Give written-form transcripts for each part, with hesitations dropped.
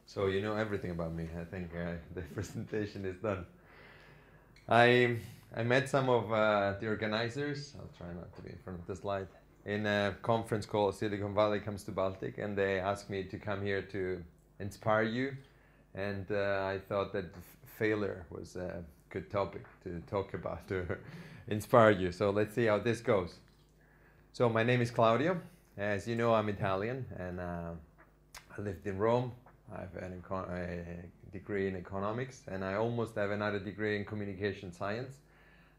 So you know everything about me. I think the presentation is done. I met some of the organizers. I'll try not to be in front of the slide. In a conference called Silicon Valley Comes to Baltic, and they asked me to come here to inspire you. And I thought that failure was a good topic to talk about to inspire you. So let's see how this goes. So my name is Claudio. As you know, I'm Italian, and I lived in Rome. I have a degree in economics, and I almost have another degree in communication science.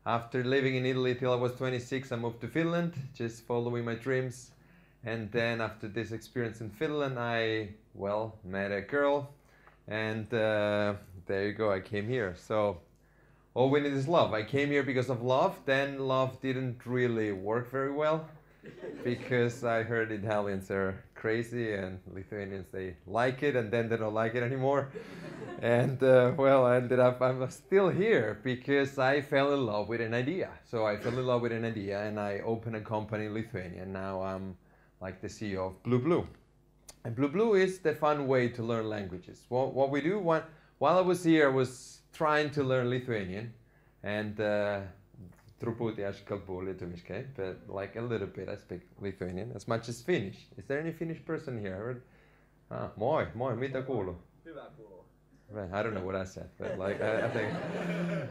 After living in Italy till I was 26, I moved to Finland, just following my dreams. And then after this experience in Finland, I, met a girl, and there you go, I came here. So all we need is love. I came here because of love. Then love didn't really work very well, because I heard Italians are crazy and Lithuanians, they like it, and then they don't like it anymore. And I ended up, I'm still here because I fell in love with an idea. So I fell in love with an idea and I opened a company in Lithuania. And now I'm like the CEO of BlueBlue. And BlueBlue is the fun way to learn languages. What we do, while I was here, I was trying to learn Lithuanian. And truputį aš kalbu lietuviškai, but like a little bit I speak Lithuanian, as much as Finnish. Is there any Finnish person here? Moi, mitä kuuluu? Hyvä kuuluu. I don't know what I said, but like I think,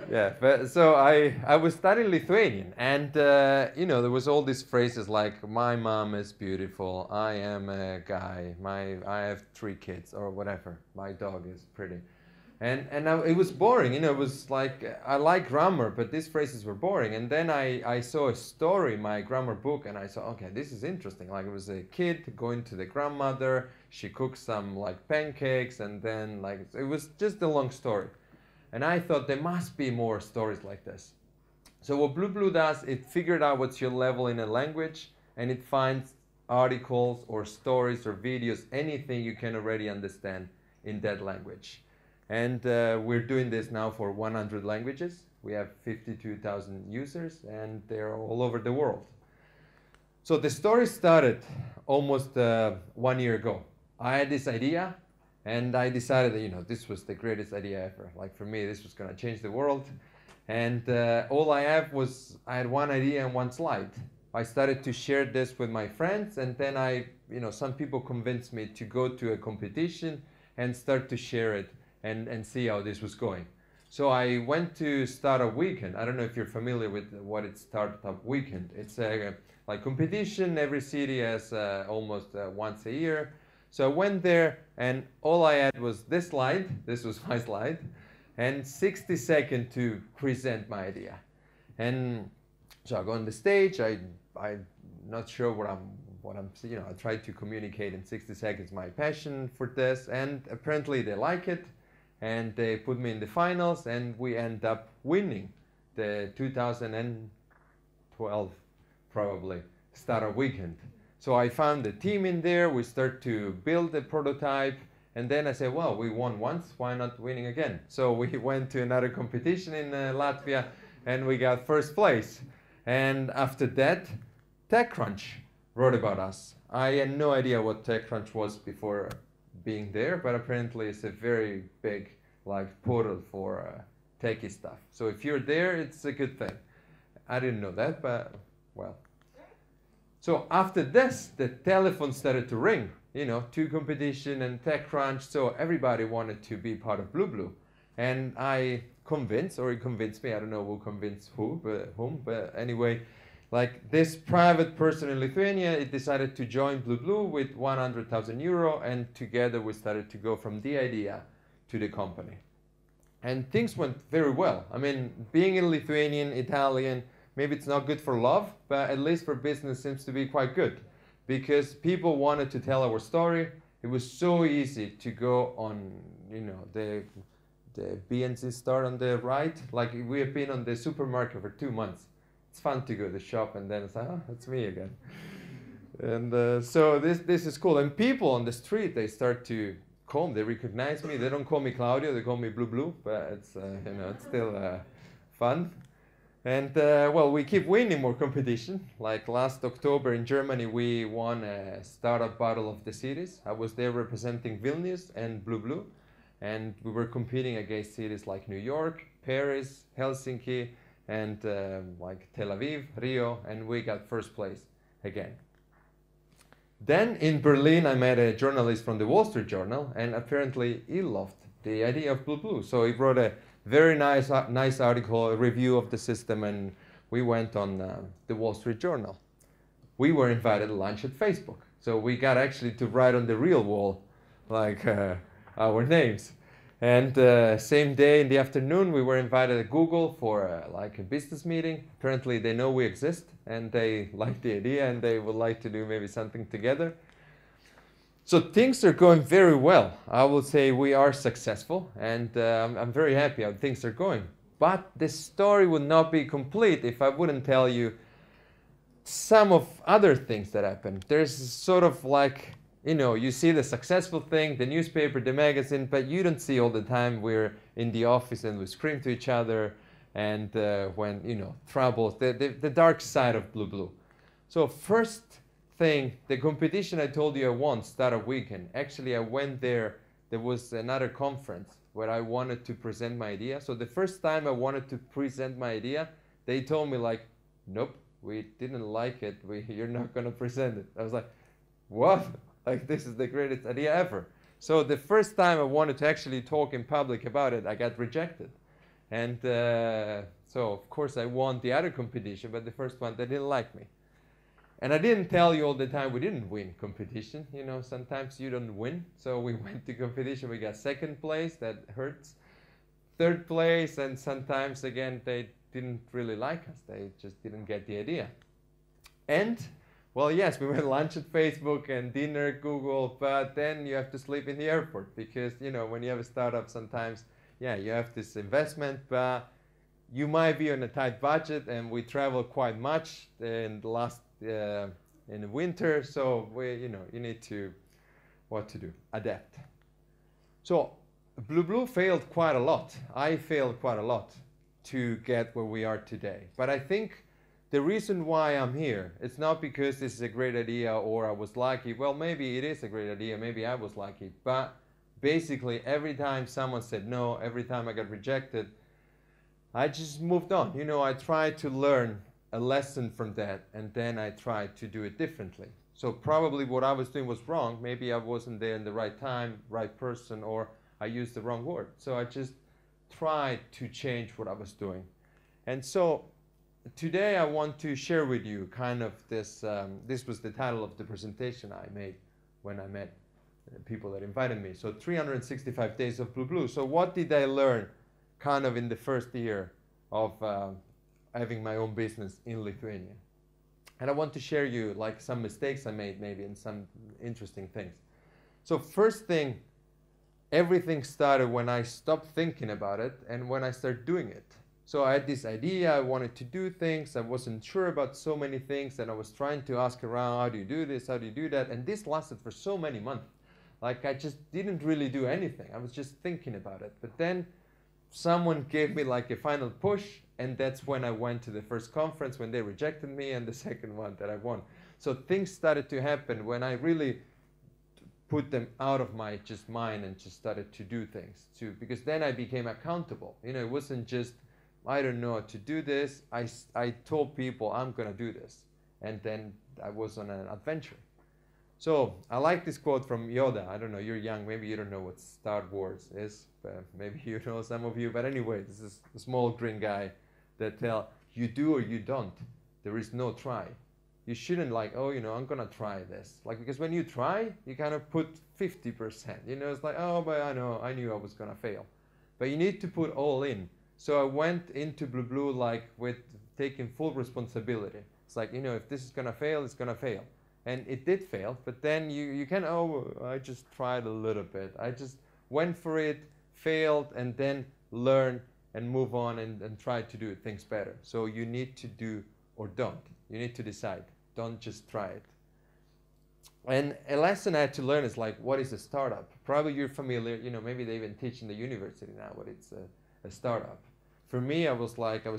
yeah. But so I was studying Lithuanian, and there was all these phrases like "my mom is beautiful," "I am a guy," "I have 3 kids," or whatever. "My dog is pretty." And it was boring, it was like, I like grammar, but these phrases were boring. And then I saw a story in my grammar book, and I saw, okay, this is interesting. Like, it was a kid going to the grandmother, she cooked some like pancakes, and then like, it was just a long story. And I thought there must be more stories like this. So what BlueBlue does, it figured out what's your level in a language, and it finds articles or stories or videos, anything you can already understand in that language. And we're doing this now for 100 languages. We have 52,000 users, and they're all over the world. So the story started almost 1 year ago. I had this idea, and I decided that, this was the greatest idea ever. Like, for me, this was going to change the world. And all I had one idea and one slide. I started to share this with my friends, and then some people convinced me to go to a competition and start to share it and see how this was going. So I went to Startup Weekend. I don't know if you're familiar with what it's Startup Weekend. It's a like competition. Every city has almost once a year. So I went there, and all I had was this slide. This was my slide, and 60 seconds to present my idea. And so I go on the stage. I'm not sure what I'm I try to communicate in 60 seconds my passion for this, and apparently they like it. And they put me in the finals, and we end up winning the 2012 probably Startup Weekend. So I found a team in there. We start to build a prototype, and then I said, well, we won once, why not winning again? So we went to another competition in Latvia, and we got first place. And after that, TechCrunch wrote about us. I had no idea what TechCrunch was before being there, but apparently it's a very big portal for techie stuff. So if you're there, it's a good thing. I didn't know that, but well. So after this, the telephone started to ring, to competition and TechCrunch, so everybody wanted to be part of BlueBlue. And I convinced, or he convinced me, I don't know who convinced whom, but anyway, like this private person in Lithuania, it decided to join BlueBlue with 100,000 euro, and together we started to go from the idea to the company. And things went very well. I mean, being in Lithuanian, Italian, maybe it's not good for love, but at least for business seems to be quite good, because people wanted to tell our story. It was so easy to go on, the BNC store on the right. Like, we have been on the supermarket for 2 months. It's fun to go to the shop, and then it's like, oh, it's me again. And so this is cool. And people on the street, they start to call me. They recognize me. They don't call me Claudio. They call me BlueBlue. But it's it's still fun. And well, we keep winning more competition. Like last October in Germany, we won a startup battle of the cities. I was there representing Vilnius and Blue. And we were competing against cities like New York, Paris, Helsinki, and like Tel Aviv, Rio, and we got first place again. Then in Berlin, I met a journalist from the Wall Street Journal, and apparently he loved the idea of Blue. So he wrote a very nice article, a review of the system, and we went on the Wall Street Journal. We were invited to lunch at Facebook. So we got actually to write on the real wall, like our names. And same day in the afternoon, we were invited to Google for like a business meeting. Apparently they know we exist and they like the idea and they would like to do maybe something together. So things are going very well. I will say we are successful, and I'm very happy how things are going. But the story would not be complete if I wouldn't tell you some of other things that happened. There's sort of like, you know, you see the successful thing, the newspaper, the magazine, but you don't see all the time we're in the office and we scream to each other, and when, you know, troubles, the dark side of Blue. So first thing, the competition I told you I won startup weekend. Actually, I went there. There was another conference where I wanted to present my idea. So the first time I wanted to present my idea, they told me like, nope, we didn't like it. You're not going to present it. I was like, what? Like, this is the greatest idea ever. So the first time I wanted to actually talk in public about it, I got rejected. And so, of course, I won the other competition, but the first one, they didn't like me. And I didn't tell you all the time we didn't win competition. You know, sometimes you don't win. So we went to competition, we got second place, that hurts. Third place, and sometimes, again, they didn't really like us. They just didn't get the idea. And, well, yes, we went lunch at Facebook and dinner at Google, but then you have to sleep in the airport because, you know, when you have a startup, sometimes, yeah, you have this investment, but you might be on a tight budget, and we travel quite much in the last in the winter, so you know, you need to what to do, adapt. So Blue failed quite a lot. I failed quite a lot to get where we are today. But I think the reason why I'm here, it's not because this is a great idea or I was lucky. Well, maybe it is a great idea, maybe I was lucky, but basically every time someone said no, every time I got rejected, I just moved on. You know, I tried to learn a lesson from that, and then I tried to do it differently. So probably what I was doing was wrong. Maybe I wasn't there in the right time, right person, or I used the wrong word. So I just tried to change what I was doing. And so today I want to share with you kind of this, this was the title of the presentation I made when I met people that invited me. So 365 days of Blue. So what did I learn kind of in the first year of having my own business in Lithuania? And I want to share you like some mistakes I made maybe and some interesting things. So first thing, everything started when I stopped thinking about it and when I started doing it. So I had this idea, I wanted to do things, I wasn't sure about so many things, and I was trying to ask around, how do you do this, how do you do that? And this lasted for so many months. Like I just didn't really do anything. I was just thinking about it. But then someone gave me like a final push, and that's when I went to the first conference when they rejected me, and the second one that I won. So things started to happen when I really put them out of my just mind and just started to do things too, because then I became accountable. You know, it wasn't just, I don't know how to do this. I told people I'm gonna do this, and then I was on an adventure. So I like this quote from Yoda. I don't know, you're young, maybe you don't know what Star Wars is, but maybe you know, some of you. But anyway, this is a small green guy that tell you do or you don't. There is no try. You shouldn't like, oh, you know, I'm gonna try this. Like, because when you try, you kind of put 50%. You know, it's like, oh, but I knew I was gonna fail. But you need to put all in. So I went into Blue like with taking full responsibility. It's like, you know, if this is gonna fail, it's gonna fail. And it did fail, but then you can, oh, I just tried a little bit. I just went for it, failed, and then learn and move on and try to do things better. So you need to do or don't. You need to decide. Don't just try it. And a lesson I had to learn is like, what is a startup? Probably you're familiar, you know, maybe they even teach in the university now what it's a startup. For me, I was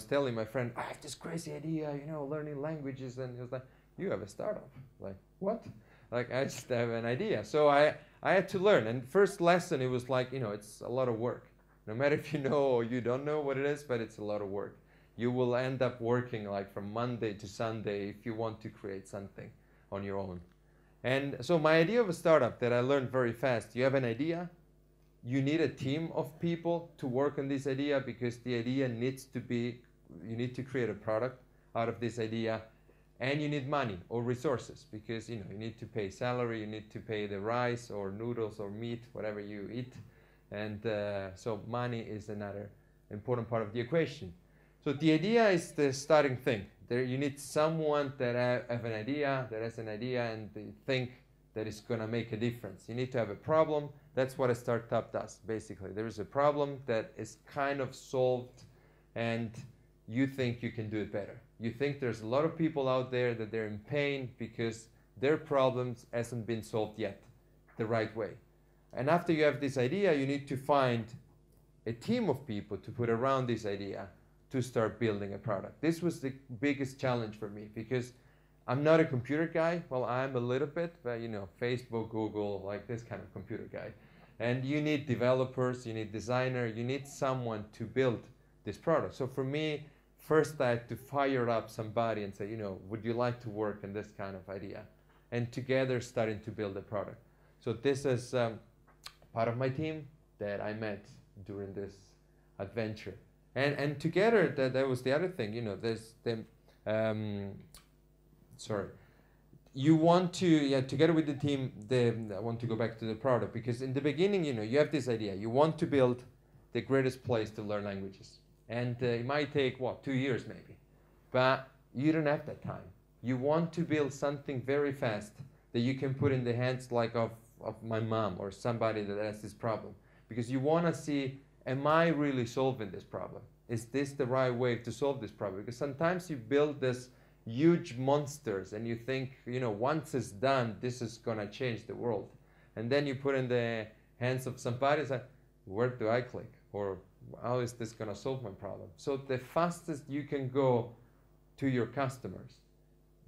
telling my friend, I have this crazy idea, learning languages, and he was like, you have a startup. Like, what? Like, I just have an idea. So I had to learn. And first lesson, it was like, it's a lot of work. No matter if you know or you don't know what it is, but it's a lot of work. You will end up working like from Monday to Sunday if you want to create something on your own. And so my idea of a startup that I learned very fast, you have an idea, you need a team of people to work on this idea, because the idea needs to be, you need to create a product out of this idea, and you need money or resources, because you need to pay salary, you need to pay the rice or noodles or meat, whatever you eat, and so money is another important part of the equation. So the idea is the starting thing. There you need someone that have an idea, that has an idea, and they think that is going to make a difference. You need to have a problem. That's what a startup does, basically. There is a problem that is kind of solved, and you think you can do it better. You think there's a lot of people out there that they're in pain because their problems hasn't been solved yet the right way. And after you have this idea, you need to find a team of people to put around this idea to start building a product. This was the biggest challenge for me, because I'm not a computer guy. Well, I'm a little bit, but Facebook, Google, like this kind of computer guy. And you need developers, you need designer, you need someone to build this product. So for me, first I had to fire up somebody and say, would you like to work on this kind of idea? And together starting to build a product. So this is part of my team that I met during this adventure. And together, that was the other thing, there's the, you want to, together with the team, I want to go back to the product, because in the beginning, you have this idea, you want to build the greatest place to learn languages. And it might take, 2 years maybe, but you don't have that time. You want to build something very fast that you can put in the hands like of my mom or somebody that has this problem, because you want to see, am I really solving this problem? Is this the right way to solve this problem? Because sometimes you build this huge monsters and you think, once it's done, this is going to change the world. And then you put in the hands of somebody and say, where do I click? Or how is this going to solve my problem? So the fastest you can go to your customers,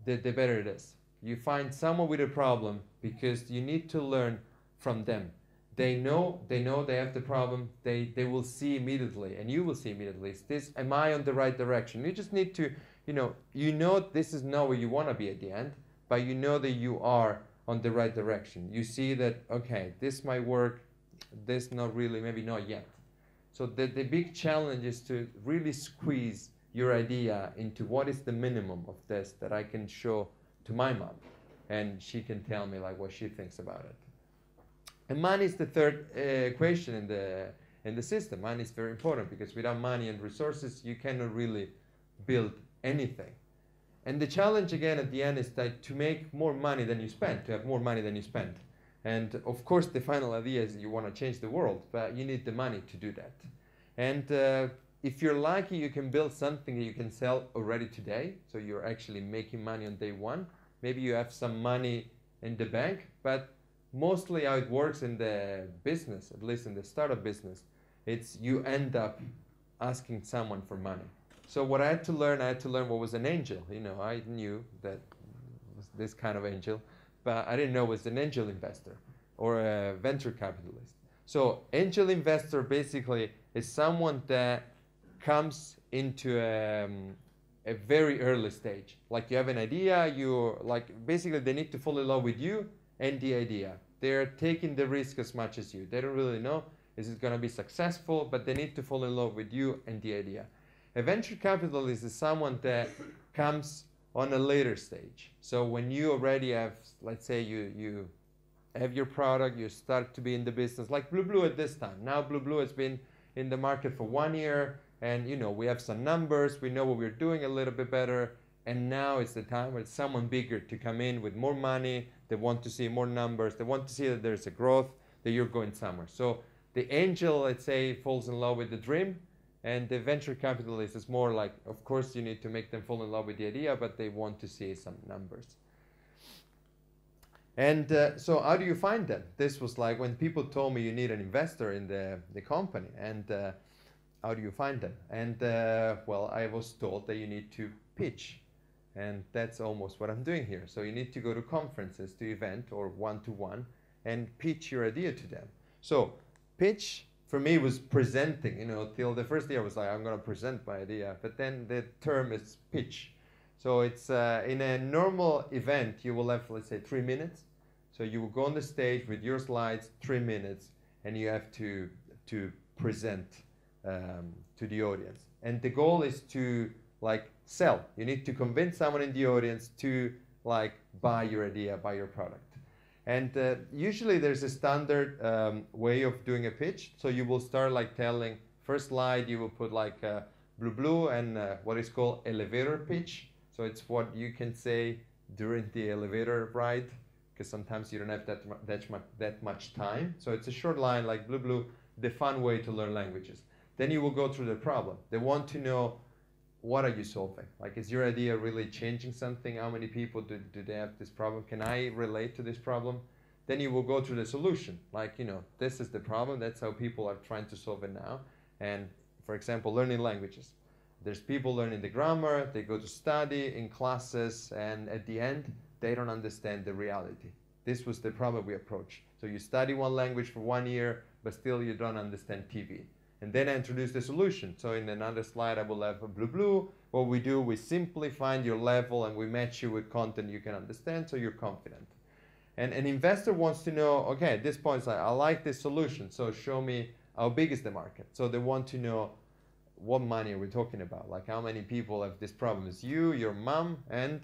the better it is. You find someone with a problem, because you need to learn from them. They know they have the problem, they will see immediately, and you will see immediately, am I on the right direction? You just need to, this is not where you want to be at the end, but you know that you are on the right direction. You see that, okay, this might work, this not really, maybe not yet. So the big challenge is to really squeeze your idea into what is the minimum of this that I can show to my mom, and she can tell me like what she thinks about it. And money is the third equation in the system. Money is very important, because without money and resources, you cannot really build anything. And the challenge again at the end is that to make more money than you spend, to have more money than you spend. And of course, the final idea is you want to change the world, but you need the money to do that. And if you're lucky, you can build something that you can sell already today. So you're actually making money on day one. Maybe you have some money in the bank, but mostly how it works in the business, at least in the startup business, it's you end up asking someone for money. So what I had to learn what was an angel. I knew that was this kind of angel, but I didn't know it was an angel investor or a venture capitalist. So angel investor basically is someone that comes into a very early stage. Like you have an idea, basically they need to fall in love with you and the idea. They're taking the risk as much as you. They don't really know is it going to be successful, but they need to fall in love with you and the idea. A venture capitalist is someone that comes on a later stage. So when you already have, let's say you have your product, you start to be in the business, like Blue at this time. Now Blue has been in the market for 1 year, and we have some numbers, we know what we're doing a little bit better, and now it's the time where it's someone bigger to come in with more money. They want to see more numbers, they want to see that there's a growth, that you're going somewhere. So the angel, let's say, falls in love with the dream, and the venture capitalist is more like, of course you need to make them fall in love with the idea, but they want to see some numbers. And so how do you find them? This was like when people told me you need an investor in the company, and how do you find them? And well, I was told that you need to pitch. And that's almost what I'm doing here. So you need to go to conferences, to event, or one-to-one, and pitch your idea to them. So pitch, for me, was presenting. You know, till the first year I was like, I'm going to present my idea. But then the term is pitch. So it's in a normal event, you will have, let's say, 3 minutes. So you will go on the stage with your slides, 3 minutes, and you have to present to the audience. And the goal is to like sell. You need to convince someone in the audience to like buy your idea, buy your product. And usually there's a standard way of doing a pitch. So you will start like telling, first slide you will put like blue and what is called elevator pitch. So it's what you can say during the elevator ride, because sometimes you don't have that much time. So it's a short line like blue, the fun way to learn languages. Then you will go through the problem. They want to know, what are you solving? Like, is your idea really changing something? How many people do they have this problem? Can I relate to this problem? Then you will go through the solution. Like, you know, this is the problem. That's how people are trying to solve it now. And for example, learning languages. There's people learning the grammar. They go to study in classes. And at the end, they don't understand the reality. This was the problem we approached. So you study one language for 1 year, but still you don't understand TV. And then I introduce the solution. So in another slide, I will have a blue. What we do, we simply find your level and we match you with content you can understand, so you're confident. And an investor wants to know, okay, at this point, it's like, I like this solution, so show me how big is the market. So they want to know, what money are we talking about? Like, how many people have this problem? It's you, your mom, and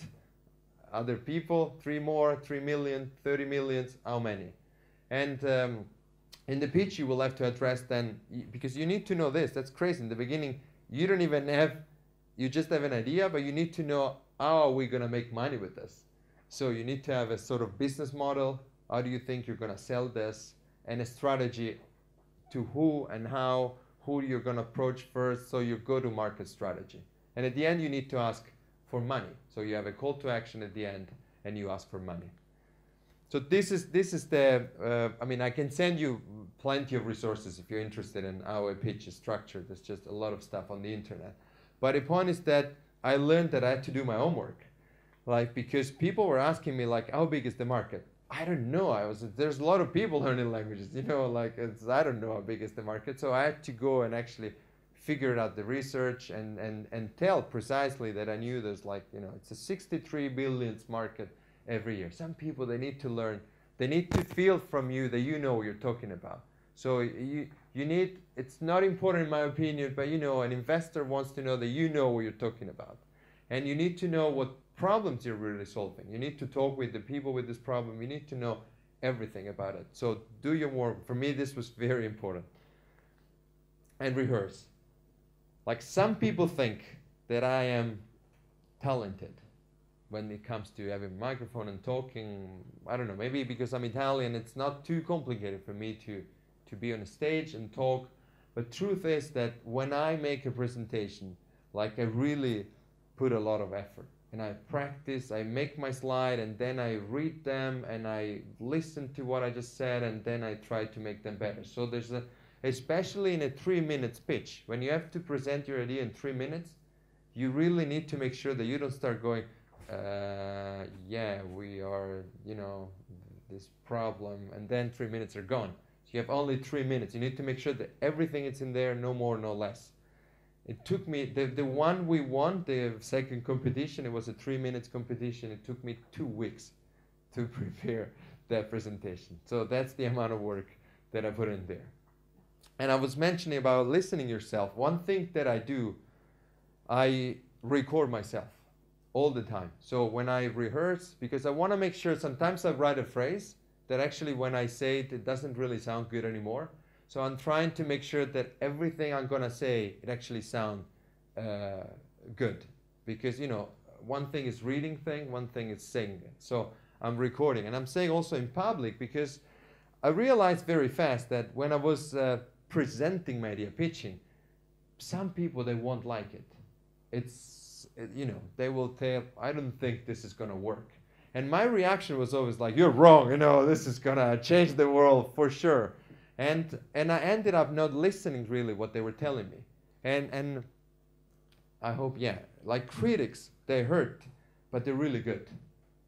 other people, 3 more, 3 million, 30 millions, how many? And in the pitch, you will have to address then, because you need to know this. That's crazy. In the beginning, you don't even have, you just have an idea, but you need to know, how are we going to make money with this? So you need to have a sort of business model. How do you think you're going to sell this? And a strategy to who and how, who you're going to approach first. So your go-to-market strategy. And at the end, you need to ask for money. So you have a call to action at the end, and you ask for money. So this is the, I mean, I can send you plenty of resources if you're interested in how a pitch is structured. There's just a lot of stuff on the internet. But the point is that I learned that I had to do my homework. Like, because people were asking me, like, how big is the market? I don't know. There's a lot of people learning languages, you know, like, I don't know how big is the market. So I had to go and actually figure out the research and tell precisely that I knew there's like, you know, it's a 63 billion market every year. Some people, they need to learn, they need to feel from you that you know what you're talking about. So you need, it's not important in my opinion, but you know, an investor wants to know that you know what you're talking about. And you need to know what problems you're really solving. You need to talk with the people with this problem. You need to know everything about it. So do your work. For me, this was very important. And rehearse. Like, some people think that I am talented when it comes to having a microphone and talking. I don't know, maybe because I'm Italian, it's not too complicated for me to be on a stage and talk. But truth is that when I make a presentation, like, I really put a lot of effort. And I practice, I make my slide, and then I read them, and I listen to what I just said, and then I try to make them better. So there's a, especially in a 3-minute pitch, when you have to present your idea in 3 minutes, you really need to make sure that you don't start going, yeah, we are, you know, this problem, and then 3 minutes are gone. So you have only 3 minutes. You need to make sure that everything is in there, no more, no less. It took me, the one we won, the second competition, it was a 3 minutes competition. It took me 2 weeks to prepare that presentation. So that's the amount of work that I put in there. And I was mentioning about listening yourself. One thing that I do, I record myself all the time. So when I rehearse, because I want to make sure, sometimes I write a phrase that actually when I say it, it doesn't really sound good anymore. So I'm trying to make sure that everything I'm going to say, it actually sounds good. Because, you know, one thing is reading thing, one thing is saying it. So I'm recording. And I'm saying also in public, because I realized very fast that when I was presenting my idea, pitching, some people, they won't like it. You know, they will tell, I don't think this is going to work. And my reaction was always like, you're wrong, you know, this is going to change the world for sure. And I ended up not listening really what they were telling me. And I hope, yeah, like critics, they hurt, but they're really good.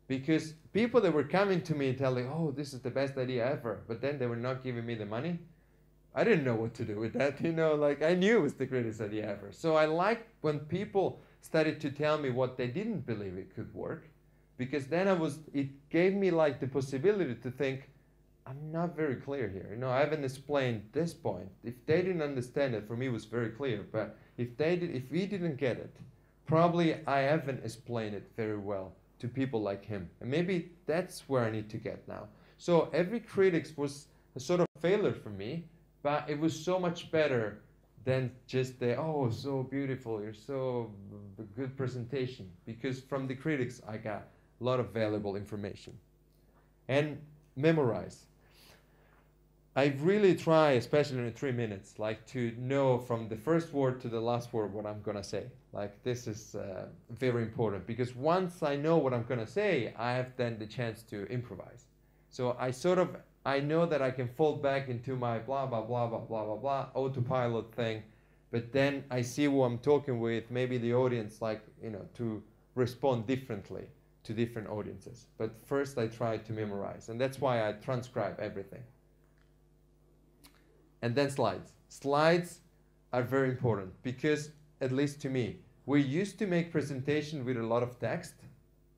Because people that were coming to me telling, oh, this is the best idea ever, but then they were not giving me the money, I didn't know what to do with that, you know, like I knew it was the greatest idea ever. So I liked when people started to tell me what they didn't believe it could work, because then it gave me like the possibility to think, I'm not very clear here. You know, I haven't explained this point. If they didn't understand it, for me it was very clear. But if we didn't get it, probably I haven't explained it very well to people like him. And maybe that's where I need to get now. So every critic was a sort of failure for me, but it was so much better than just the, oh, so beautiful, you're so good presentation. Because from the critics, I got a lot of valuable information. And memorize. I really try, especially in 3 minutes, like to know from the first word to the last word what I'm gonna say. Like this is very important, because once I know what I'm gonna say, I have then the chance to improvise. So I know that I can fall back into my blah, blah, blah, blah, blah, blah, blah, autopilot thing, but then I see who I'm talking with, maybe the audience, like, you know, to respond differently to different audiences. But first I try to memorize, and that's why I transcribe everything. And then slides. Slides are very important because, at least to me, we used to make presentation with a lot of text.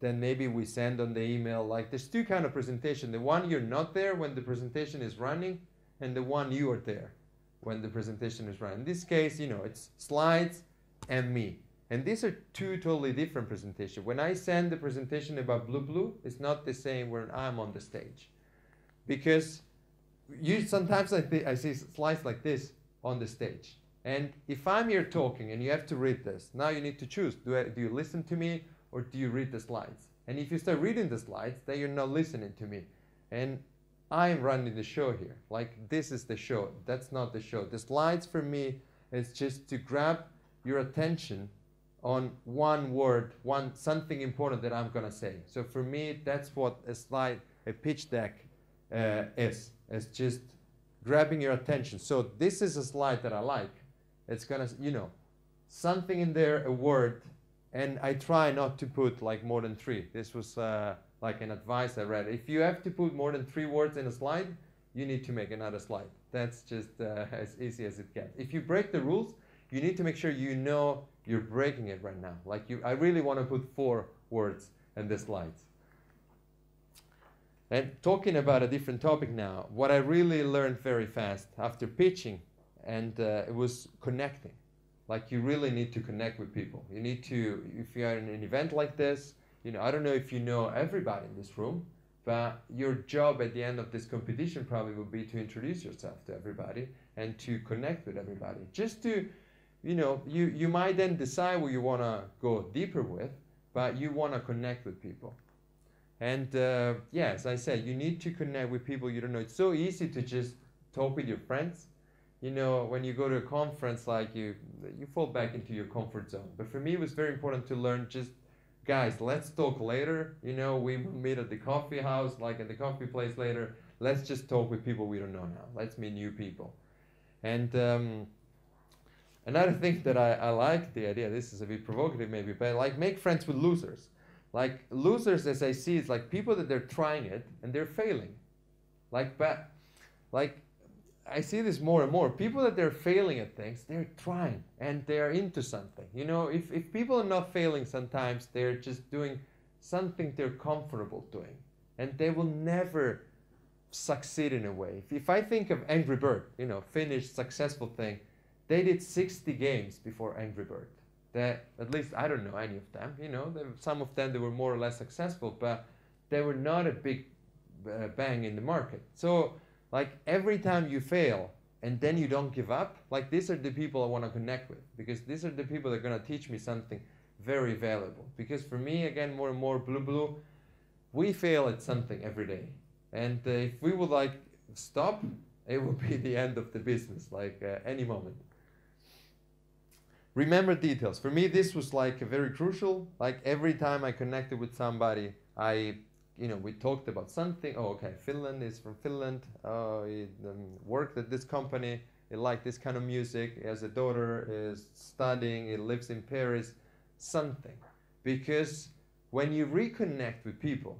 Then maybe we send on the email, like there's two kinds of presentation. The one you're not there when the presentation is running, and the one you are there when the presentation is running. In this case, you know, it's slides and me. And these are two totally different presentations. When I send the presentation about Blue, it's not the same when I'm on the stage. Because sometimes I see slides like this on the stage. And if I'm here talking and you have to read this, now you need to choose. Do you listen to me or do you read the slides? And if you start reading the slides, then you're not listening to me. And I'm running the show here. Like this is the show. That's not the show. The slides for me is just to grab your attention on one word, something important that I'm gonna say. So for me, that's what a pitch deck is. It's just grabbing your attention. So this is a slide that I like. It's gonna, you know, something in there, a word, and I try not to put like more than 3. This was like an advice I read. If you have to put more than 3 words in a slide, you need to make another slide. That's just as easy as it gets. If you break the rules, you need to make sure you know you're breaking it right now. Like I really want to put 4 words in the slides. And talking about a different topic now, what I really learned very fast after pitching, and it was connecting. Like you really need to connect with people. You need to, if you are in an event like this, you know, I don't know if you know everybody in this room, but your job at the end of this competition probably will be to introduce yourself to everybody and to connect with everybody. Just to, you know, you might then decide what you want to go deeper with, but you want to connect with people. And yeah, as I said, you need to connect with people you don't know. It's so easy to just talk with your friends. You know, when you go to a conference, like you fall back into your comfort zone. But for me, it was very important to learn just, guys, let's talk later. You know, we will meet at the coffee house, like at the coffee place later. Let's just talk with people we don't know now. Let's meet new people. And another thing that I like the idea, this is a bit provocative maybe, but like make friends with losers. Like losers, as I see, it's like people that they're trying it and they're failing. But I see this more and more. People that they're failing at things, they're trying and they're into something. You know, if people are not failing sometimes, they're just doing something they're comfortable doing. And they will never succeed in a way. If I think of Angry Bird, you know, Finnish successful thing, they did 60 games before Angry Bird. That, at least I don't know any of them, you know, some of them they were more or less successful, but they were not a big bang in the market. So like every time you fail and then you don't give up, like these are the people I want to connect with, because these are the people that are going to teach me something very valuable. Because for me, again, more and more Blue, we fail at something every day. And if we would like stop, it will be the end of the business, like any moment. Remember details. For me, this was like very crucial. Like every time I connected with somebody, we talked about something. Oh, okay, Finland is from Finland. Oh, he worked at this company. he likes this kind of music, he has a daughter, is studying, he lives in Paris, something. Because when you reconnect with people,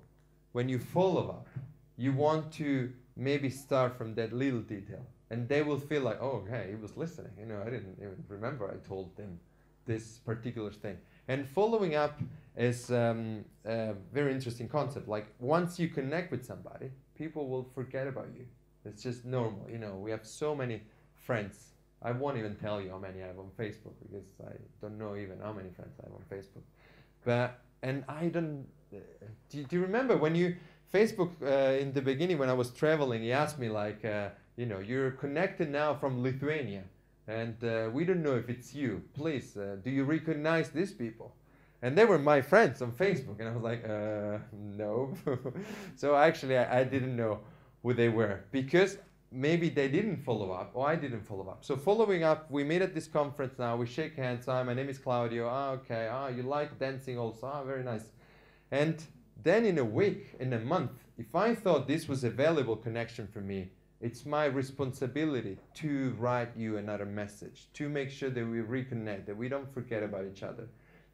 when you follow up, you want to maybe start from that little detail. And they will feel like, oh, okay, he was listening. You know, I didn't even remember I told them this particular thing. And following up is a very interesting concept. Like, once you connect with somebody, people will forget about you. It's just normal. You know, we have so many friends. I won't even tell you how many I have on Facebook, because I don't know even how many friends I have on Facebook. But, and I don't, do you remember when you, Facebook in the beginning when I was traveling, he asked me like, you know, you're connected now from Lithuania, and we don't know if it's you. Please, do you recognize these people? And they were my friends on Facebook, and I was like, no. So actually, I didn't know who they were, because maybe they didn't follow up, or I didn't follow up. So following up, we meet at this conference now, we shake hands. Hi, my name is Claudio. Ah, okay. Ah, you like dancing also? Ah, very nice. And then in a week, in a month, if I thought this was a valuable connection for me, it's my responsibility to write you another message, to make sure that we reconnect, that we don't forget about each other.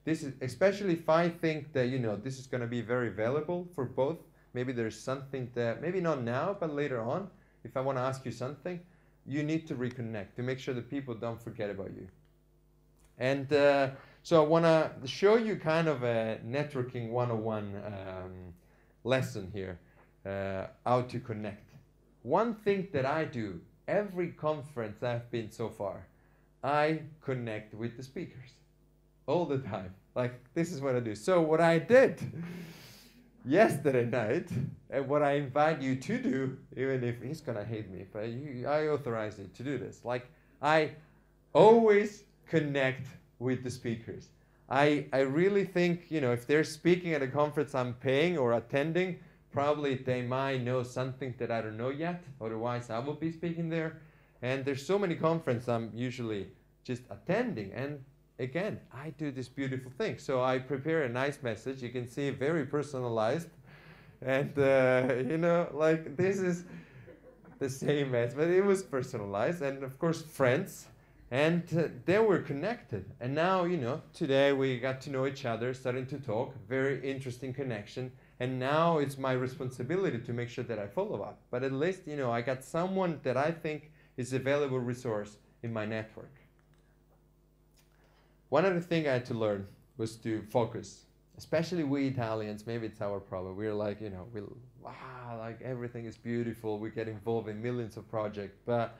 This is, especially if I think that, you know, this is going to be very valuable for both. Maybe there's something that, maybe not now, but later on, if I want to ask you something, you need to reconnect to make sure that people don't forget about you. And so I want to show you kind of a networking 101 lesson here, how to connect. One thing that I do, every conference I've been so far, I connect with the speakers all the time. Like, this is what I do. So what I did yesterday night, and what I invite you to do, even if he's gonna hate me, but I authorize you to do this. Like, I always connect with the speakers. I really think, you know, if they're speaking at a conference I'm paying or attending, probably they might know something that I don't know yet, otherwise I will be speaking there. And there's so many conferences I'm usually just attending, and again, I do this beautiful thing. So I prepare a nice message. You can see very personalized. And, you know, like, this is the same as, but it was personalized. And, of course, friends. And they were connected. And now, you know, today we got to know each other, starting to talk. Very interesting connection. And now it's my responsibility to make sure that I follow up. But at least, you know, I got someone that I think is a valuable resource in my network. One other thing I had to learn was to focus, especially we Italians. Maybe it's our problem. We're like, you know, wow, like everything is beautiful. We get involved in millions of projects. But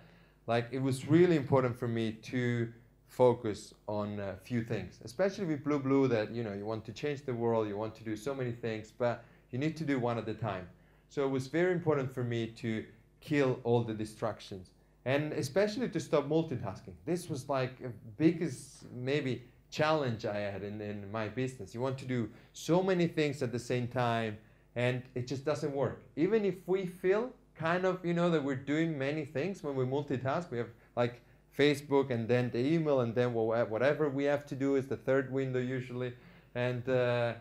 like, it was really important for me to focus on a few things, especially with Blue, that, you know, you want to change the world, you want to do so many things, but you need to do one at a time. So it was very important for me to kill all the distractions. And especially to stop multitasking. This was like the biggest, maybe, challenge I had in my business. You want to do so many things at the same time, and it just doesn't work. Even if we feel kind of, you know, that we're doing many things when we multitask, we have like Facebook and then the email, and then whatever we have to do is the third window usually, and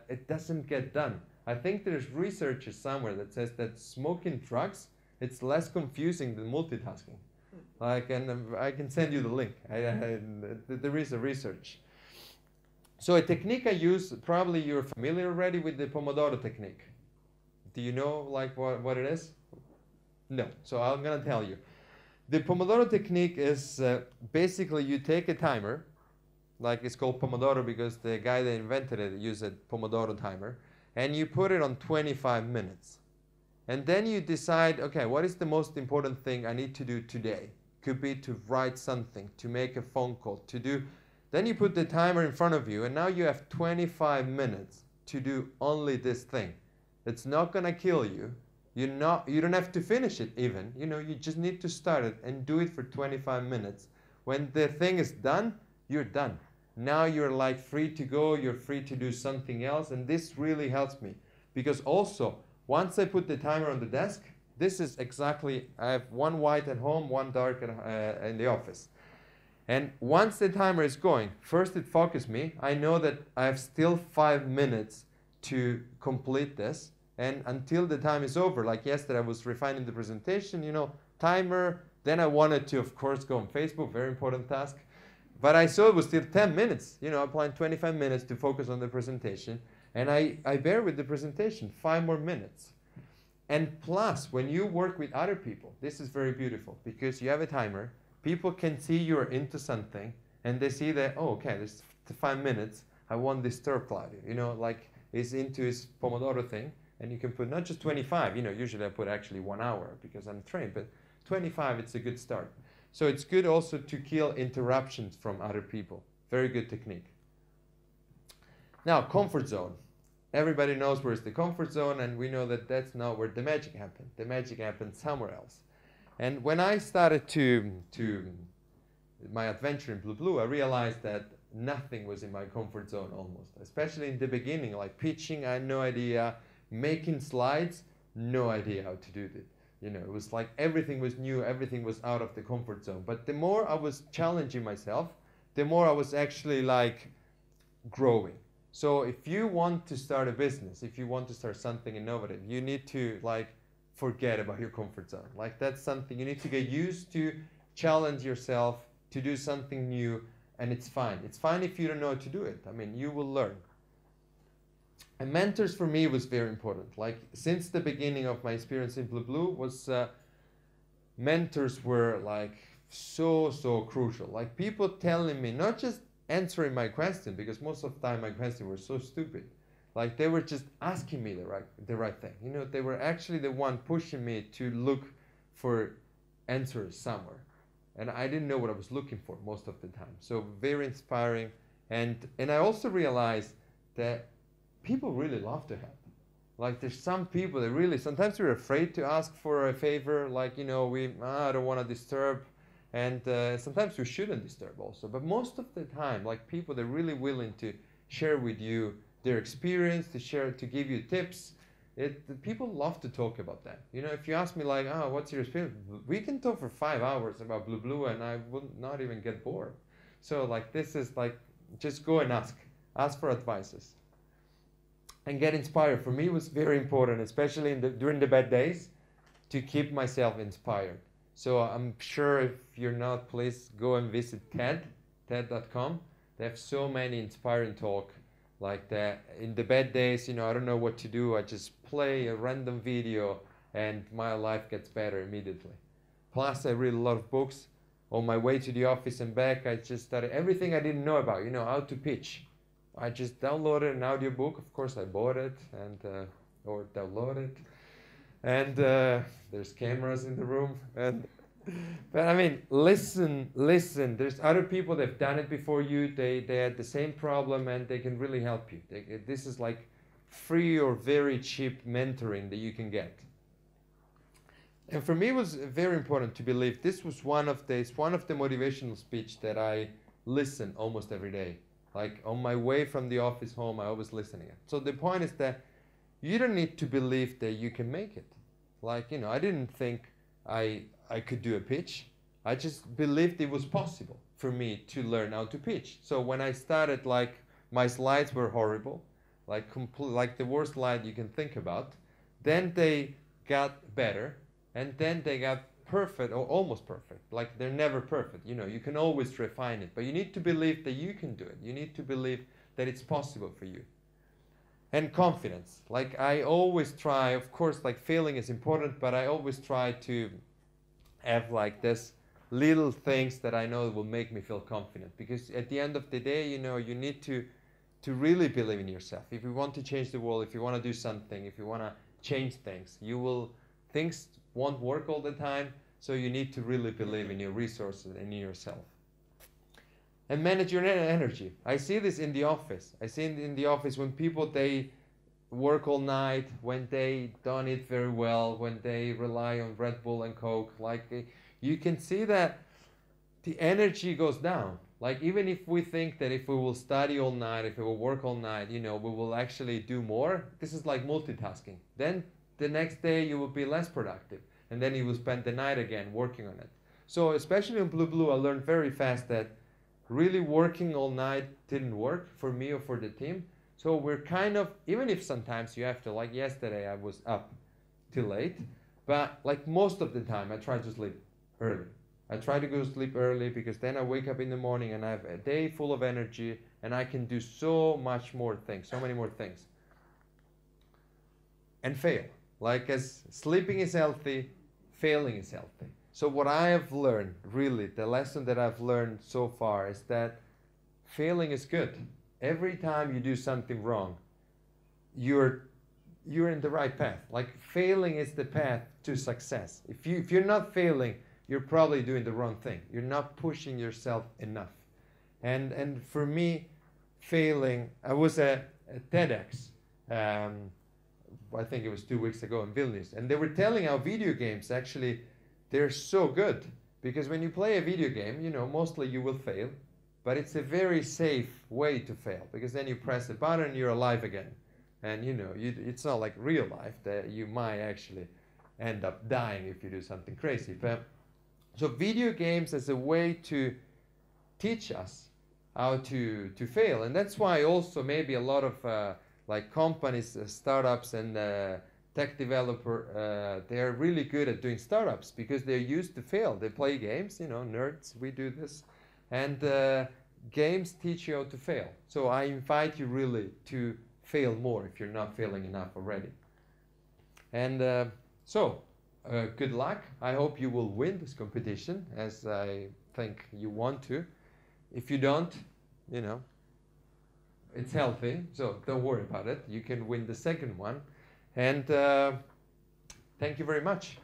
it doesn't get done. I think there's research somewhere that says that smoking drugs, it's less confusing than multitasking. Like, and I can send you the link. There is a research. So a technique I use, probably you're familiar already with the Pomodoro technique. Do you know like what it is? No. So I'm going to tell you. The Pomodoro technique is basically you take a timer, like it's called Pomodoro because the guy that invented it used a Pomodoro timer, and you put it on 25 minutes. And then you decide, okay, what is the most important thing I need to do today? Could be to write something, to make a phone call, to do. Then you put the timer in front of you, and now you have 25 minutes to do only this thing. It's not gonna kill you. You don't have to finish it even. You know, you just need to start it and do it for 25 minutes. When the thing is done, you're done. Now you're like free to go. You're free to do something else, and this really helps me because also once I put the timer on the desk. This is exactly, I have one white at home, one dark in the office. And once the timer is going, first it focuses me. I know that I have still 5 minutes to complete this. And until the time is over, like yesterday I was refining the presentation, you know, timer, Then I wanted to, of course, go on Facebook, very important task. But I saw it was still 10 minutes. You know, I planned 25 minutes to focus on the presentation. And I bear with the presentation, 5 more minutes. And plus, when you work with other people, this is very beautiful because you have a timer. People can see you're into something, and they see that, oh, okay, there's 5 minutes. I won't disturb Claudio. You know, like he's into his Pomodoro thing, and you can put not just 25. You know, usually I put actually 1 hour because I'm trained, but 25, it's a good start. So it's good also to kill interruptions from other people. Very good technique. Now, comfort zone. Everybody knows where's the comfort zone, and we know that that's not where the magic happened. The magic happened somewhere else. And when I started to my adventure in Blue, I realized that nothing was in my comfort zone almost, especially in the beginning, like pitching, I had no idea, making slides, no idea how to do it. You know, it was like everything was new, everything was out of the comfort zone. But the more I was challenging myself, the more I was actually like growing. So if you want to start a business, if you want to start something innovative, you need to like forget about your comfort zone. Like that's something you need to get used to, challenge yourself to do something new, and it's fine. It's fine if you don't know how to do it. I mean, you will learn. And mentors for me was very important. Like since the beginning of my experience in Blue was mentors were like so crucial. Like people telling me, not just answering my question, because most of the time my questions were so stupid. Like they were just asking me the right thing. You know, they were actually the one pushing me to look for answers somewhere. And I didn't know what I was looking for most of the time. So very inspiring. And I also realized that people really love to help. Like there's some people that really, sometimes we're afraid to ask for a favor. Like, you know, I don't want to disturb. And sometimes we shouldn't disturb also. But most of the time, like people, they're really willing to share with you their experience, to give you tips. People love to talk about that. You know, if you ask me like, oh, what's your experience? We can talk for 5 hours about Blue and I would not even get bored. So like this is like, just go and ask for advices. And get inspired. For me, it was very important, especially during the bad days, to keep myself inspired. So I'm sure if you're not, please go and visit TED.com. They have so many inspiring talk like that. In the bad days, you know, I don't know what to do. I just play a random video and my life gets better immediately. Plus, I read a lot of books. On my way to the office and back, I just studied everything I didn't know about, you know, how to pitch. I just downloaded an audiobook. Of course, I bought it and or downloaded it. And there's cameras in the room. But I mean, listen. There's other people that have done it before you. They had the same problem and they can really help you. This is like free or very cheap mentoring that you can get. And for me, it was very important to believe this was one of the motivational speech that I listen almost every day. Like on my way from the office home, I always listening it. So the point is that you don't need to believe that you can make it. Like, you know, I didn't think I could do a pitch. I just believed it was possible for me to learn how to pitch. So when I started, like, my slides were horrible, like the worst slide you can think about. Then they got better, and then they got perfect or almost perfect. Like they're never perfect. You know, you can always refine it, but you need to believe that you can do it. You need to believe that it's possible for you. And confidence. Like I always try, of course, like failing is important, but I always try to have like this little things that I know will make me feel confident. Because at the end of the day, you know, you need to really believe in yourself. If you want to change the world, if you want to do something, if you want to change things, things won't work all the time. So you need to really believe in your resources and in yourself. And manage your energy. I see this in the office. I see it in the office when people, they work all night, when they don't eat very well, when they rely on Red Bull and Coke. Like you can see that the energy goes down. Like even if we think that if we will study all night, if we will work all night, you know, we will actually do more. This is like multitasking. Then the next day you will be less productive. And then you will spend the night again working on it. So especially in Blue, I learned very fast that really working all night didn't work for me or for the team. So we're kind of, even if sometimes you have to, like yesterday I was up till late, but like most of the time I try to sleep. early. I try to go to sleep early because then I wake up in the morning and I have a day full of energy and I can do so much more things, so many more things. And fail. Like as sleeping is healthy, failing is healthy. So what I have learned, really, the lesson that I've learned so far is that failing is good. Every time you do something wrong, you're in the right path. Like failing is the path to success. If you're not failing, you're probably doing the wrong thing. You're not pushing yourself enough. And for me, failing, I was at TEDx, I think it was 2 weeks ago in Vilnius, and they were telling how video games actually, they're so good. Because when you play a video game, you know, mostly you will fail, but it's a very safe way to fail, because then you press a button and you're alive again. And you know, it's not like real life that you might actually end up dying if you do something crazy. But so video games as a way to teach us how to fail. And that's why also maybe a lot of like companies, startups and tech developer, they're really good at doing startups because they're used to fail. They play games, you know, nerds, we do this. And games teach you how to fail. So I invite you really to fail more if you're not failing enough already. And good luck. I hope you will win this competition, as I think you want to. If you don't, you know, it's healthy, so don't worry about it. You can win the second one. And thank you very much.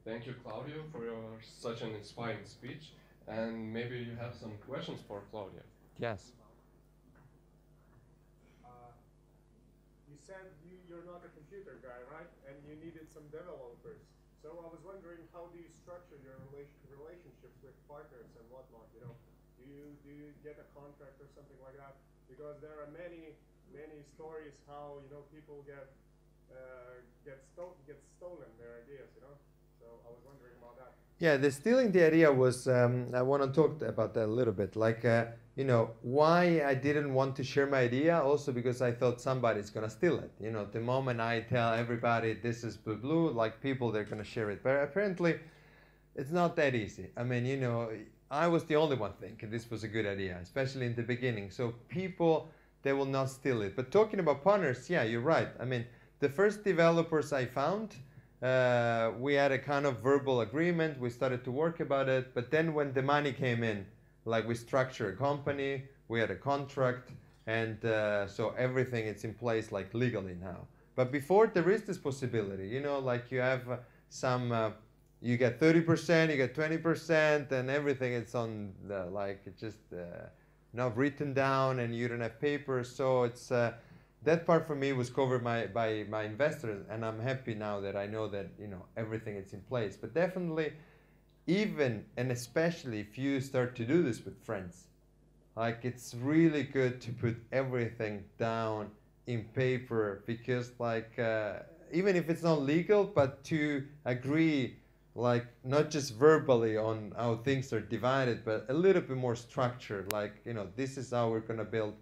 Thank you, Claudio, for such an inspiring speech. And maybe you have some questions for Claudio. Yes. You said you're not a computer guy, right? And you needed some developers. So I was wondering, how do you structure your relationships with partners and whatnot? You know, do you get a contract or something like that? Because there are many stories how, you know, people get stolen their ideas. You know, so I was wondering about that. Yeah, the stealing the idea was, I want to talk about that a little bit. Like, you know, why I didn't want to share my idea, also because I thought somebody's going to steal it. You know, the moment I tell everybody this is blue, like people, they're going to share it. But apparently, it's not that easy. I mean, you know, I was the only one thinking this was a good idea, especially in the beginning. So people, they will not steal it. But talking about partners, yeah, you're right. I mean, the first developers I found, we had a kind of verbal agreement. We started to work about it. But then when the money came in, like we structured a company, we had a contract, and so everything is in place like legally now. But before, there is this possibility, you know, like you have some, you get 30%, you get 20%, and everything is on the, like it's just not written down, and you don't have papers. So it's that part for me was covered by my investors, and I'm happy now that I know that, you know, everything is in place. But definitely, even and especially if you start to do this with friends, like it's really good to put everything down in paper, because like even if it's not legal, but to agree, like not just verbally on how things are divided, but a little bit more structured, like, you know, this is how we're going to build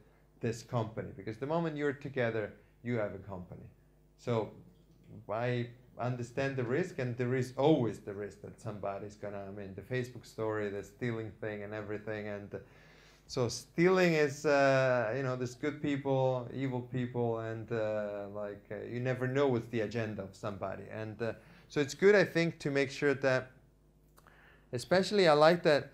this company, because the moment you're together, you have a company. So I understand the risk, and there is always the risk that somebody's gonna, I mean, the Facebook story, the stealing thing and everything, and so stealing is, you know, there's good people, evil people, and you never know what's the agenda of somebody. And so it's good, I think, to make sure that, especially I like that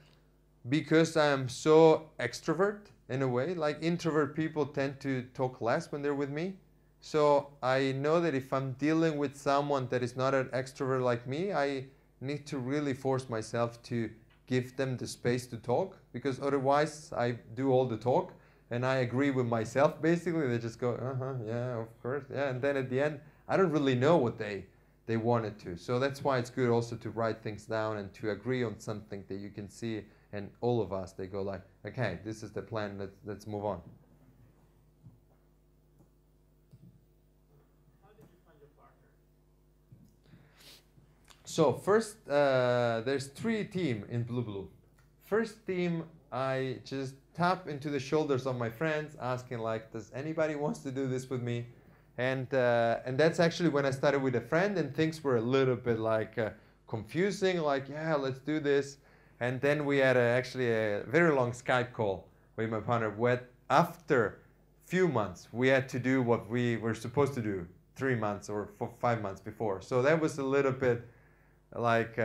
because I'm so extrovert in a way, like introvert people tend to talk less when they're with me. So I know that if I'm dealing with someone that is not an extrovert like me, I need to really force myself to give them the space to talk, because otherwise I do all the talk and I agree with myself basically. They just go, yeah, of course, yeah. And then at the end, I don't really know what they wanted to. So that's why it's good also to write things down and to agree on something that you can see, and all of us, they go like, okay, this is the plan, let's move on. So first, there's 3 teams in Blue. First team, I just tap into the shoulders of my friends, asking like, does anybody wants to do this with me? And that's actually when I started with a friend, and things were a little bit like confusing, like, yeah, let's do this. And then we had actually a very long Skype call with my partner. Where after few months, we had to do what we were supposed to do 3 months or 5 months before. So that was a little bit like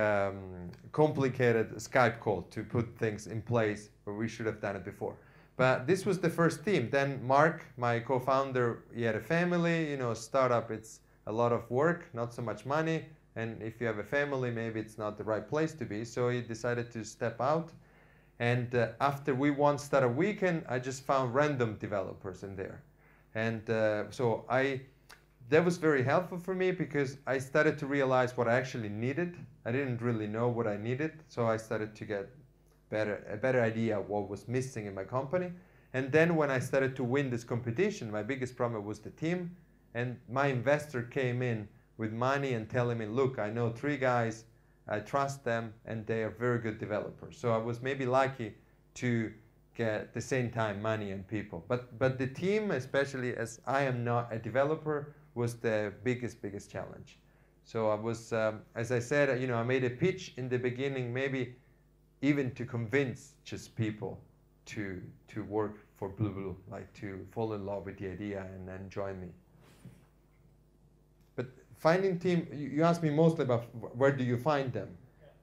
complicated Skype call to put things in place where we should have done it before. But this was the first team. Then Mark, my co-founder, he had a family. You know, startup, it's a lot of work, not so much money. And if you have a family, maybe it's not the right place to be. So he decided to step out. And after we won Startup Weekend, I just found random developers in there. And that was very helpful for me because I started to realize what I actually needed. I didn't really know what I needed. So I started to get a better idea of what was missing in my company. And then when I started to win this competition, my biggest problem was the team. And my investor came in with money and telling me, look, I know 3 guys, I trust them, and they are very good developers. So I was maybe lucky to get at the same time money and people. But the team, especially as I am not a developer, was the biggest challenge. So I was, as I said, you know, I made a pitch in the beginning, maybe even to convince just people to work for Blue, like to fall in love with the idea and then join me. But finding team, you asked me mostly about where do you find them.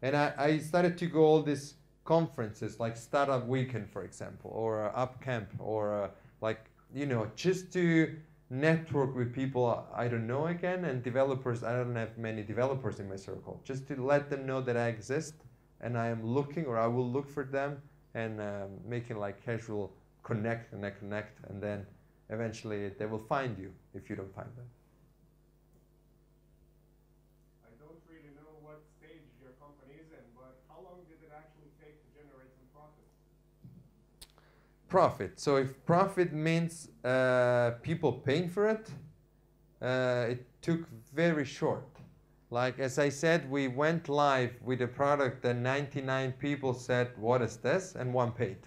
And I started to go all these conferences like Startup Weekend, for example, or UpCamp, or like, you know, just to network with people I don't know again, and developers. I don't have many developers in my circle. Just to let them know that I exist and I am looking, or I will look for them, and making like casual connect, and then eventually they will find you if you don't find them. I don't really know what stage your company is in, but how long did it actually take to generate some profit? Profit. So if profit means people paying for it, it took very short. Like as I said, we went live with a product and 99 people said, what is this? And 1 paid.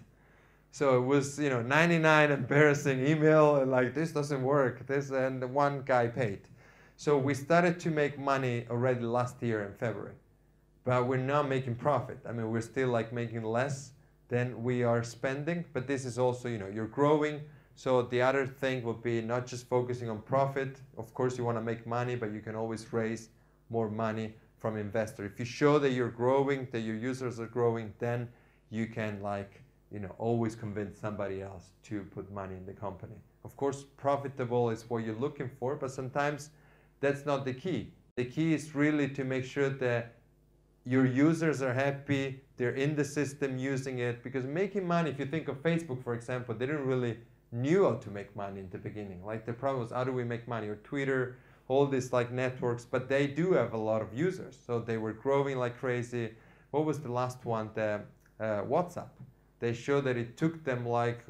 So it was, you know, 99 embarrassing email and like, this doesn't work, this, and 1 guy paid. So we started to make money already last year in February, but we're not making profit. I mean, we're still like making less than we are spending, but this is also, you know, you're growing. So the other thing would be not just focusing on profit. Of course, you want to make money, but you can always raise more money from investor. If you show that you're growing, that your users are growing, then you can like, you know, always convince somebody else to put money in the company. Of course, profitable is what you're looking for, but sometimes that's not the key. The key is really to make sure that your users are happy, they're in the system using it, because making money, if you think of Facebook, for example, they didn't really knew how to make money in the beginning. Like the problem was, how do we make money? Or Twitter, all these like networks, but they do have a lot of users. So they were growing like crazy. What was the last one? The WhatsApp. They showed that it took them like,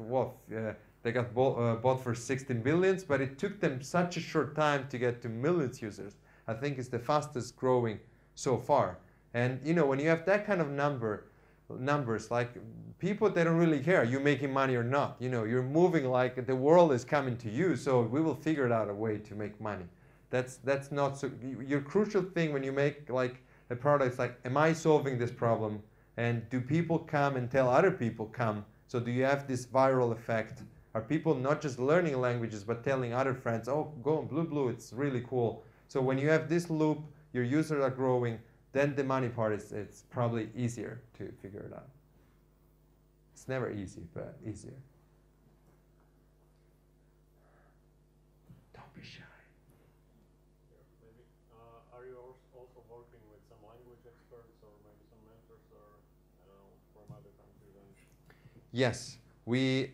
they got bought for 16 billions, but it took them such a short time to get to millions users. I think it's the fastest growing so far. And you know, when you have that kind of numbers, like people, they don't really care, you making money or not. You know, you're moving like the world is coming to you, so we will figure out a way to make money. That's not so, your crucial thing when you make like a product is like, am I solving this problem? And do people come and tell other people come? So do you have this viral effect? Are people not just learning languages, but telling other friends, oh, go on Blue, it's really cool. So when you have this loop, your users are growing, then the money part is, it's probably easier to figure it out. It's never easy, but easier. Don't be shy. Yeah, maybe. Are you also working with some language experts or maybe some mentors or from other countries? Yes, we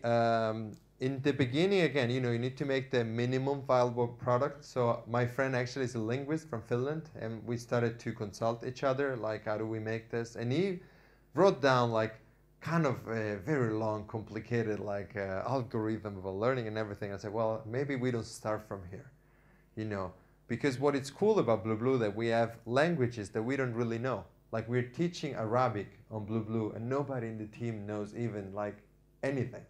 in the beginning, again, you know, you need to make the minimum viable product. So my friend actually is a linguist from Finland, and we started to consult each other, like, how do we make this? And he wrote down like kind of a very long, complicated like algorithm of learning and everything. I said, well, maybe we don't start from here, you know, because what is cool about Blue that we have languages that we don't really know. Like we're teaching Arabic on Blue, and nobody in the team knows even like anything.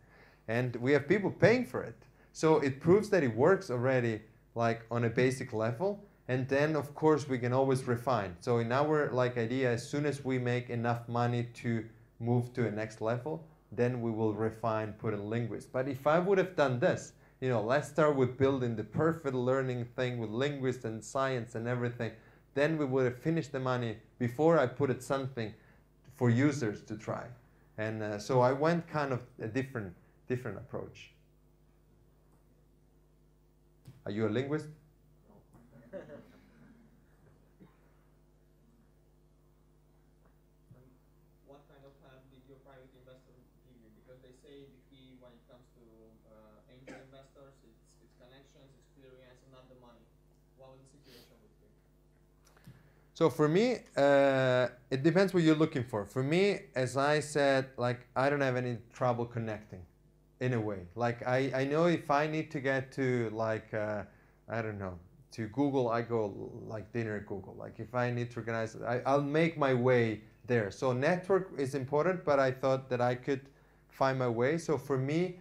And we have people paying for it. So it proves that it works already like on a basic level. And then of course we can always refine. So in our like idea, as soon as we make enough money to move to a next level, then we will refine, put a linguist. But if I would have done this, you know, let's start with building the perfect learning thing with linguists and science and everything, then we would have finished the money before I put it something for users to try. And so I went kind of a different approach. Are you a linguist? What kind of help did your private investor give you? Because they say the key when it comes to angel investors, it's connections, experience, and not the money. What was the situation with you? So for me, it depends what you're looking for. For me, as I said, like I don't have any trouble connecting, in a way. Like I know if I need to get to like I don't know, to Google, I go like dinner at Google. Like if I need to organize, I'll make my way there. So network is important, but I thought that I could find my way. So for me,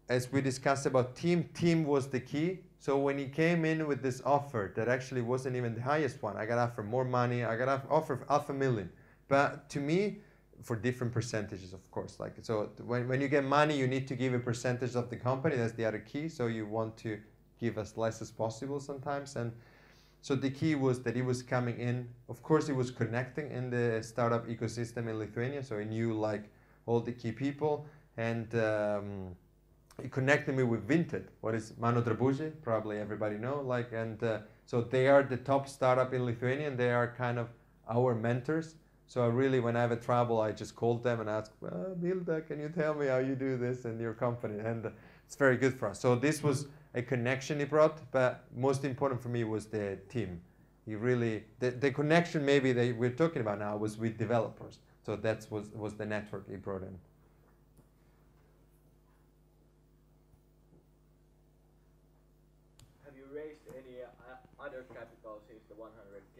as we discussed about team was the key. So when he came in with this offer that actually wasn't even the highest one, I got offered more money, I got offered $500,000. But to me, for different percentages, of course. Like so when you get money, you need to give a percentage of the company. That's the other key. So you want to give as less as possible sometimes. And so the key was that he was coming in. Of course, he was connecting in the startup ecosystem in Lithuania. So he knew like all the key people. And he connected me with Vinted. What is Mano Drabuji? Probably everybody know. Like, and so they are the top startup in Lithuania, and they are kind of our mentors. So I really, when I have a trouble, I just called them and asked, Milda, can you tell me how you do this in your company? And it's very good for us. So this was a connection he brought, but most important for me was the team. He really, the connection maybe that we're talking about now was with developers. So that was the network he brought in. Have you raised any other capital since the 100K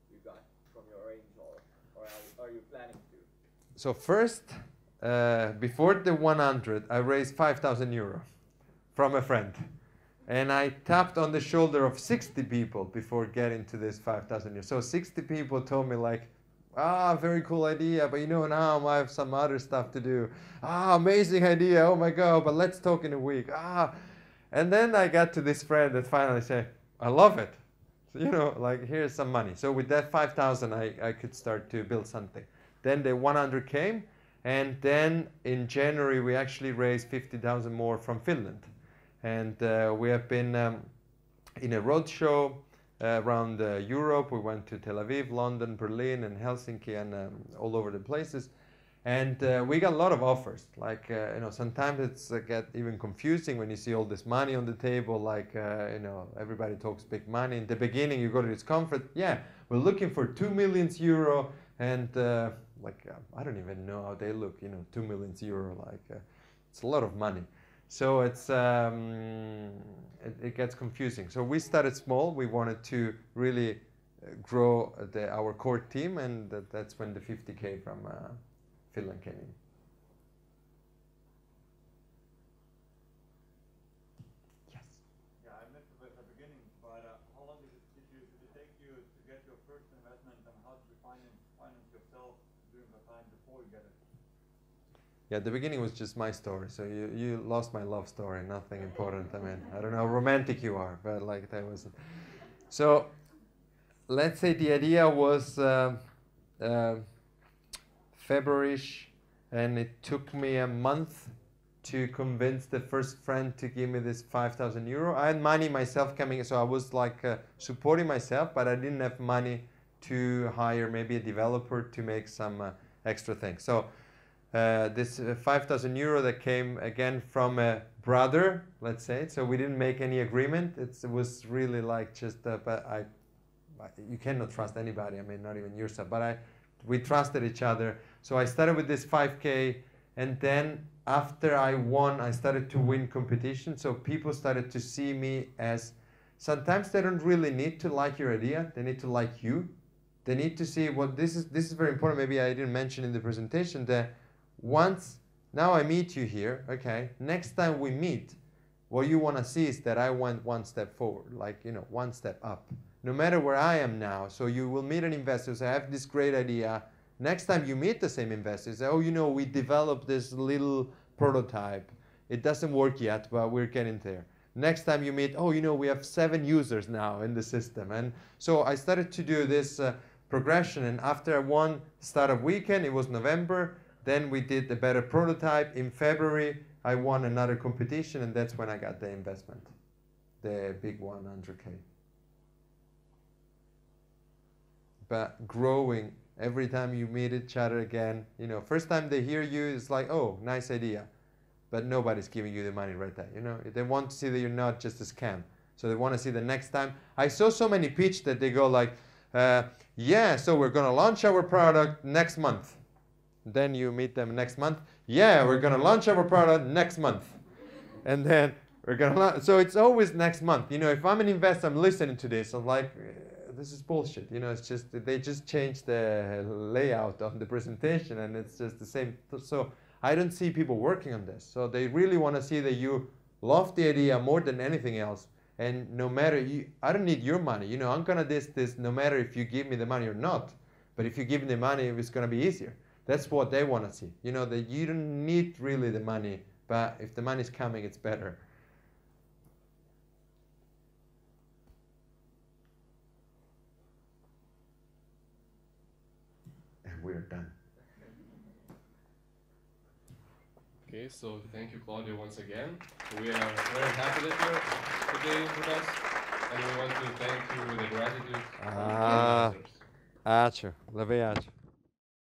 you got from your angel, or are you planning to? So first, before the 100, I raised 5,000 euro from a friend. And I tapped on the shoulder of 60 people before getting to this 5,000 euro. So 60 people told me like, very cool idea, but you know, now I have some other stuff to do. Amazing idea, oh my God, but let's talk in a week. And then I got to this friend that finally said, I love it. So, you know, like here's some money. So with that 5,000, I could start to build something. Then the 100 came, and then in January we actually raised 50,000 more from Finland. And we have been in a roadshow around Europe. We went to Tel Aviv, London, Berlin, and Helsinki, and all over the places. And we got a lot of offers. Like, you know, sometimes it's get even confusing when you see all this money on the table. Like, you know, everybody talks big money. In the beginning, you go to this conference. Yeah, we're looking for 2 million euro. And like, I don't even know how they look. You know, 2 million euro. Like, it's a lot of money. So it's it gets confusing. So we started small. We wanted to really grow our core team, and that's when the 50K from Finland came in. Yes. Yeah, I missed it at the beginning, but how long did it take you to get your first investment, and how did you finance yourself during the time before you get it? Yeah, the beginning was just my story. So you lost my love story, nothing important. I mean, I don't know how romantic you are, but like that wasn't. So let's say the idea was February-ish, and it took me a month to convince the first friend to give me this 5,000 euro. I had money myself coming, so I was like supporting myself, but I didn't have money to hire maybe a developer to make some extra things. So this 5,000 euro that came again from a brother, let's say. So we didn't make any agreement. It was really like just, but you cannot trust anybody. I mean, not even yourself. But we trusted each other. So I started with this 5K, and then after I won, I started to win competition. So people started to see me as, sometimes they don't really need to like your idea. They need to like you. They need to see what this is very important. Maybe I didn't mention in the presentation that once Now I meet you here, okay? Next time we meet, what you want to see is that I went one step forward, like, you know, one step up. No matter where I am now, so you will meet an investor, say, I have this great idea. Next time you meet the same investor, say, oh, you know, we developed this little prototype. It doesn't work yet, but we're getting there. Next time you meet, oh, you know, we have 7 users now in the system. And so I started to do this progression, and after one startup weekend, it was November, then we did the better prototype. In February, I won another competition, and that's when I got the investment, the big 100K. But growing, every time you meet each other again, you know, first time they hear you, it's like, oh, nice idea. But nobody's giving you the money right there, you know. They want to see that you're not just a scam. So they want to see the next time. I saw so many pitch that they go like, yeah, so we're going to launch our product next month. Then you meet them next month. Yeah, we're going to launch our product next month. And then we're going to launch. So it's always next month. You know, if I'm an investor, I'm listening to this. I'm like, this is bullshit. You know, it's just, they just changed the layout of the presentation and it's just the same. So I don't see people working on this. So they really want to see that you love the idea more than anything else. And no matter, I don't need your money. You know, I'm going to this no matter if you give me the money or not. But if you give me the money, it's going to be easier. That's what they want to see. You know, that you don't need really the money, but if the money is coming, it's better. And we're done. Okay, so thank you, Claudio, once again. We are very happy that you're today with us, and we want to thank you with the gratitude. Ačiū, labai ačiū.